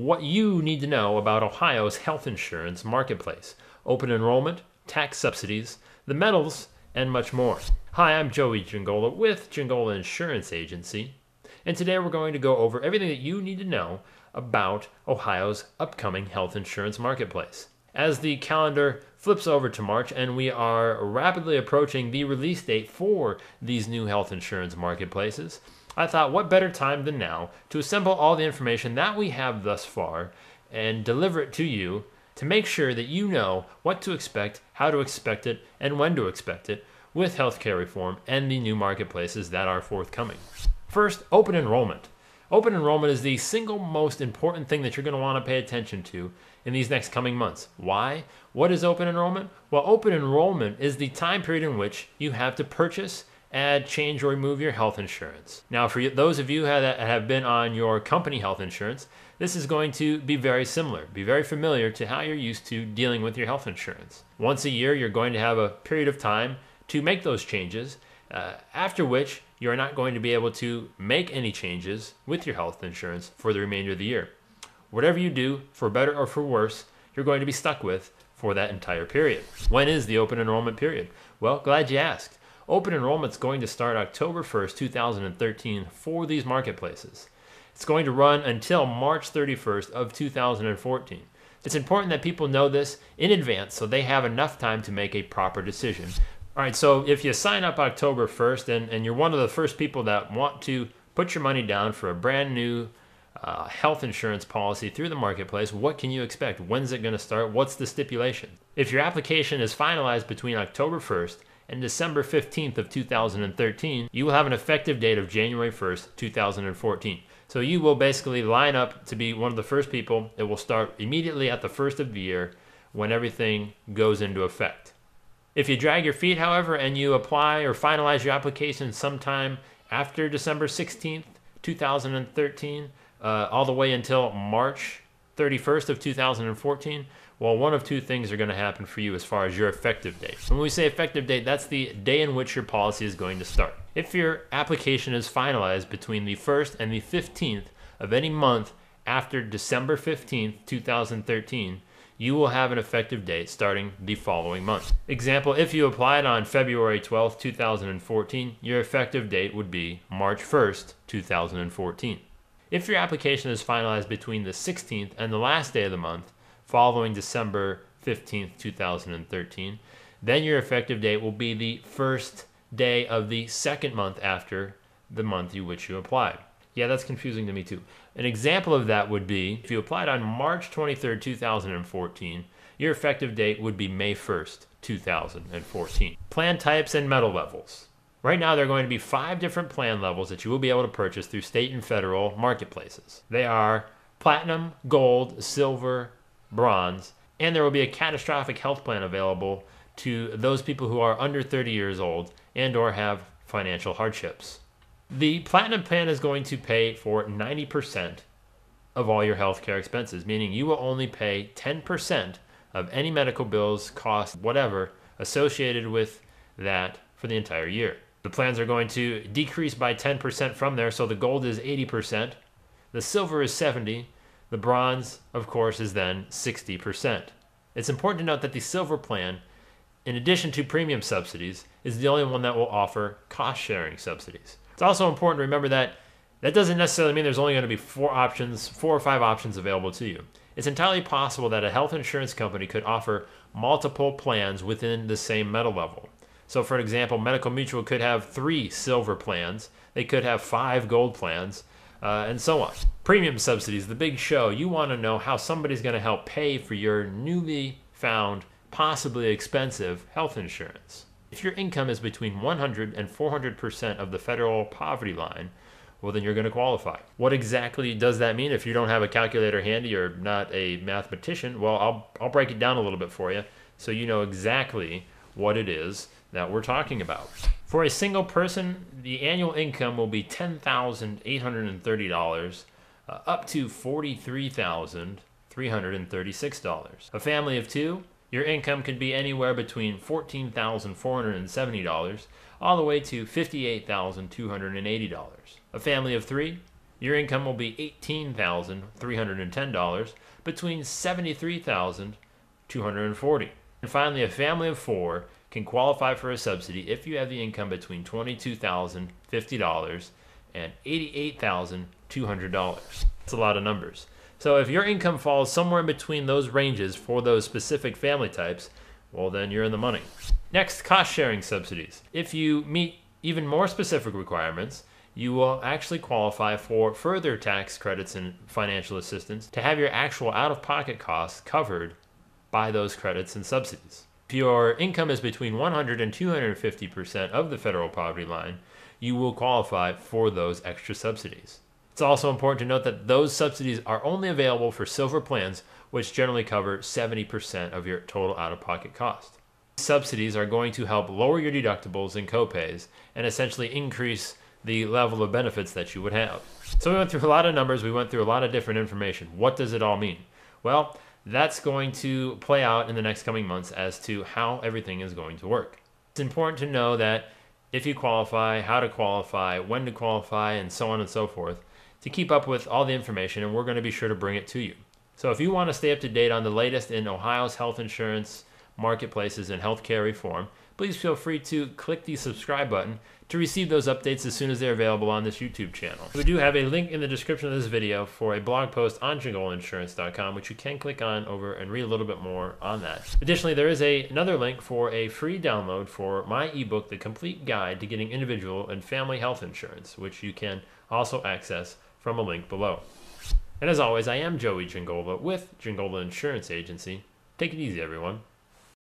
what you need to know about Ohio's health insurance marketplace, open enrollment, tax subsidies, the metals, and much more. Hi, I'm Joey Giangola with Giangola Insurance Agency, and today we're going to go over everything that you need to know about Ohio's upcoming health insurance marketplace. As the calendar flips over to March and we are rapidly approaching the release date for these new health insurance marketplaces, I thought what better time than now to assemble all the information that we have thus far and deliver it to you to make sure that you know what to expect, how to expect it, and when to expect it with healthcare reform and the new marketplaces that are forthcoming. First, open enrollment. Open enrollment is the single most important thing that you're going to want to pay attention to in these next coming months. Why? What is open enrollment? Well, open enrollment is the time period in which you have to purchase, add, change, or remove your health insurance. Now, for those of you that have been on your company health insurance, this is going to be very similar, be very familiar to how you're used to dealing with your health insurance. Once a year, you're going to have a period of time to make those changes, after which you're not going to be able to make any changes with your health insurance for the remainder of the year. Whatever you do, for better or for worse, you're going to be stuck with for that entire period. When is the open enrollment period? Well, glad you asked. Open enrollment is going to start October 1st, 2013 for these marketplaces. It's going to run until March 31st of 2014. It's important that people know this in advance so they have enough time to make a proper decision. All right, so if you sign up October 1st and you're one of the first people that want to put your money down for a brand new health insurance policy through the marketplace, what can you expect? When's it going to start? What's the stipulation? If your application is finalized between October 1st and December 15th of 2013, you will have an effective date of January 1st, 2014. So you will basically line up to be one of the first people. It will start immediately at the first of the year when everything goes into effect. If you drag your feet, however, and you apply or finalize your application sometime after December 16th, 2013, all the way until March 31st of 2014, well, one of two things are going to happen for you as far as your effective date. When we say effective date, that's the day in which your policy is going to start. If your application is finalized between the 1st and the 15th of any month after December 15th, 2013, you will have an effective date starting the following month. Example, if you applied on February 12th, 2014, your effective date would be March 1st, 2014. If your application is finalized between the 16th and the last day of the month, following December 15th, 2013, then your effective date will be the first day of the second month after the month in which you applied. Yeah, that's confusing to me too. An example of that would be if you applied on March 23rd, 2014, your effective date would be May 1st, 2014. Plan types and metal levels. Right now, there are going to be 5 different plan levels that you will be able to purchase through state and federal marketplaces. They are platinum, gold, silver, bronze, and there will be a catastrophic health plan available to those people who are under 30 years old and or have financial hardships. The platinum plan is going to pay for 90% of all your healthcare expenses, meaning you will only pay 10% of any medical bills, costs, whatever, associated with that for the entire year. The plans are going to decrease by 10% from there, so the gold is 80%, the silver is 70%, the bronze, of course, is then 60%. It's important to note that the silver plan, in addition to premium subsidies, is the only one that will offer cost-sharing subsidies. It's also important to remember that that doesn't necessarily mean there's only going to be 4 or 5 options available to you. It's entirely possible that a health insurance company could offer multiple plans within the same metal level. So for example, Medical Mutual could have 3 silver plans, they could have 5 gold plans, and so on. Premium subsidies, the big show. You want to know how somebody's going to help pay for your newly found, possibly expensive health insurance. If your income is between 100 and 400% of the federal poverty line, well, then you're going to qualify. What exactly does that mean? If you don't have a calculator handy or not a mathematician, well, I'll break it down a little bit for you so you know exactly what it is that we're talking about. For a single person, the annual income will be $10,830 up to $43,336. A family of 2, your income could be anywhere between $14,470 all the way to $58,280. A family of 3, your income will be $18,310 between $73,240. And finally, a family of 4 can qualify for a subsidy if you have the income between $22,050 and $88,200. That's a lot of numbers. So if your income falls somewhere in between those ranges for those specific family types, well, then you're in the money. Next, cost-sharing subsidies. If you meet even more specific requirements, you will actually qualify for further tax credits and financial assistance to have your actual out-of-pocket costs covered by those credits and subsidies. If your income is between 100 and 250% of the federal poverty line, you will qualify for those extra subsidies. It's also important to note that those subsidies are only available for silver plans, which generally cover 70% of your total out-of-pocket cost. Subsidies are going to help lower your deductibles and copays and essentially increase the level of benefits that you would have. So we went through a lot of numbers, we went through a lot of different information. What does it all mean? Well, that's going to play out in the next coming months as to how everything is going to work. It's important to know that if you qualify, how to qualify, when to qualify, and so on and so forth, to keep up with all the information, and we're going to be sure to bring it to you. So if you want to stay up to date on the latest in Ohio's health insurance marketplaces and healthcare reform, please feel free to click the subscribe button to receive those updates as soon as they're available on this YouTube channel. We do have a link in the description of this video for a blog post on jingoleinsurance.com, which you can click on over and read a little bit more on that. Additionally, there is another link for a free download for my ebook, The Complete Guide to Getting Individual and Family Health Insurance, which you can also access from a link below. And as always, I am Joey Gingola with Gingola Insurance Agency. Take it easy, everyone.